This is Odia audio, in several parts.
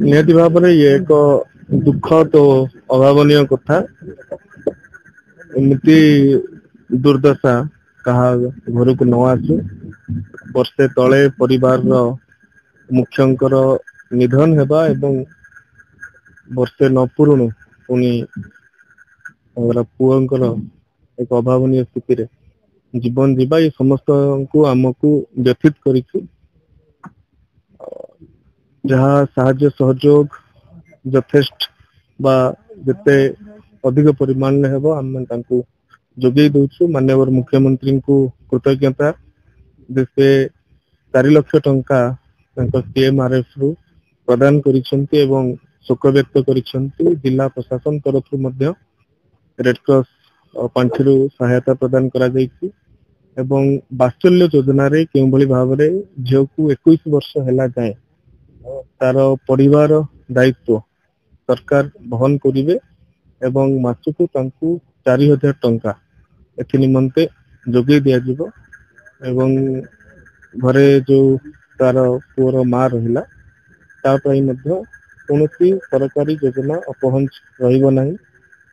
ନିହାତି ଭାବରେ ଇଏ ଏକ ଦୁଃଖ ତ ଅଭାବନୀୟ କଥା। ଏମିତି ଦୁର୍ଦ୍ଦଶା କାହା ଘରକୁ ନ ଆସୁ। ବର୍ଷେ ତଳେ ପରିବାରର ମୁଖ୍ୟଙ୍କର ନିଧନ ହେବା ଏବଂ ବର୍ଷେ ନ ପୁରୁଣୁ ପୁଣି ତାଙ୍କର ପୁଅଙ୍କର ଏକ ଅଭାବନୀୟ ସ୍ଥିତିରେ ଜୀବନ ଯିବା ଏ ସମସ୍ତଙ୍କୁ ଆମକୁ ବ୍ୟଥିତ କରିଛି। ଯାହା ସାହାଯ୍ୟ ସହଯୋଗ ଯଥେଷ୍ଟ ବା ଯେତେ ଅଧିକ ପରିମାଣରେ ହେବ ଆମେ ତାଙ୍କୁ ଯୋଗେଇ ଦଉଛୁ। ମାନ୍ୟବର ମୁଖ୍ୟମନ୍ତ୍ରୀଙ୍କୁ କୃତଜ୍ଞତା ଯେ ସେ 4 ଲକ୍ଷ ଟଙ୍କା ତାଙ୍କ CMRF ରୁ ପ୍ରଦାନ କରିଛନ୍ତି ଏବଂ ଶୋକ ବ୍ୟକ୍ତ କରିଛନ୍ତି। ଜିଲ୍ଲା ପ୍ରଶାସନ ତରଫରୁ ମଧ୍ୟ ରେଡକ୍ରସ ପାଣ୍ଠିରୁ ସହାୟତା ପ୍ରଦାନ କରାଯାଇଛି। ଏବଂ ବାତ୍ସଲ୍ୟ ଯୋଜନାରେ କେଉଁଭଳି ଭାବରେ ଝିଅକୁ 21 ବର୍ଷ ହେଲା ଯାଏଁ ତାର ପଢିବାର ଦାୟିତ୍ଵ ସରକାର ବହନ କରିବେ ଏବଂ ମାସକୁ ତାଙ୍କୁ 4,000 ଟଙ୍କା ଏଥି ନିମନ୍ତେ ଯୋଗେଇ ଦିଆଯିବ। ଏବଂ ଘରେ ଯୋଉ ତାର ପୁଅର ମା ରହିଲା ତା ପାଇଁ ମଧ୍ୟ କୌଣସି ସରକାରୀ ଯୋଜନା ଅପହଞ୍ଚ ରହିବ ନାହିଁ।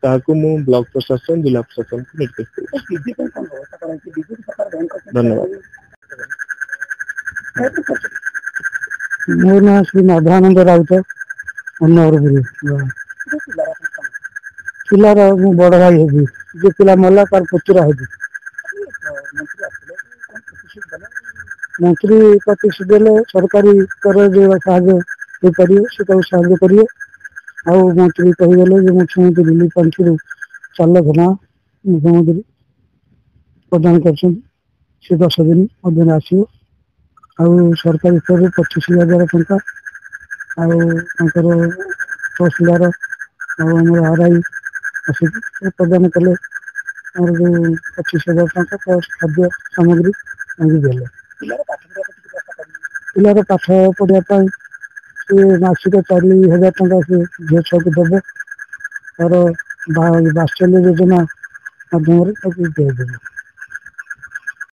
ତାହାକୁ ମୁଁ ବ୍ଲକ ପ୍ରଶାସନ ଜିଲ୍ଲା ପ୍ରଶାସନକୁ ନିର୍ଦ୍ଦେଶ ଦେଇଛି। ଧନ୍ୟବାଦ। ମୋ ନାଁ ଶ୍ରୀ ମାଧବାନନ୍ଦ ରାଉତ, ଅନ୍ନବରପୁର। ପିଲାର ମୁଁ ବଡ ଭାଇ ହେବି। ଯେ ପିଲା ମଲା ତାର ପୁତୁରା ହେବି। ମନ୍ତ୍ରୀ ପ୍ରତିଷ୍ଠା ଦେଲେ ସରକାରୀ ସ୍ତରରେ ଯୋଉ ସାହାଯ୍ୟ ହେଇପାରିବ ସେ ତାକୁ ସାହାଯ୍ୟ କରିବେ। ଆଉ ମନ୍ତ୍ରୀ କହିଗଲେ ଯେ ମୁଖ୍ୟମନ୍ତ୍ରୀ ରିଲିଫ ପାଣ୍ଠିରୁ 4 ଲକ୍ଷ ଟଙ୍କା ମୁଖ୍ୟମନ୍ତ୍ରୀ ପ୍ରଦାନ କରିଛନ୍ତି। ସେ 10 ଦିନ ମଧ୍ୟରେ ଆସିବ। ଆଉ ସରକାରୀ ସ୍ତରରେ 25,000 ଟଙ୍କା ଆଉ ତାଙ୍କର ତହସିଲଦାର ଆଉ ଆମର RI ଆସିକି ପ୍ରଦାନ କଲେ। ଆମର ଯୋଉ 25,000 ଟଙ୍କା ପ୍ଲସ ଖାଦ୍ୟ ସାମଗ୍ରୀ ତାଙ୍କୁ ଦେଲେ। ପିଲାର ପାଠ ପଢିବା ପାଇଁ ସେ ମାସିକ 4,000 ଟଙ୍କା ସେ ଝିଅ ଛୁଆକୁ ଦବ। ତାର ବାତ୍ସଲ୍ୟ ଯୋଜନା ମାଧ୍ୟମରେ ତାକୁ ଦିଆଯିବ।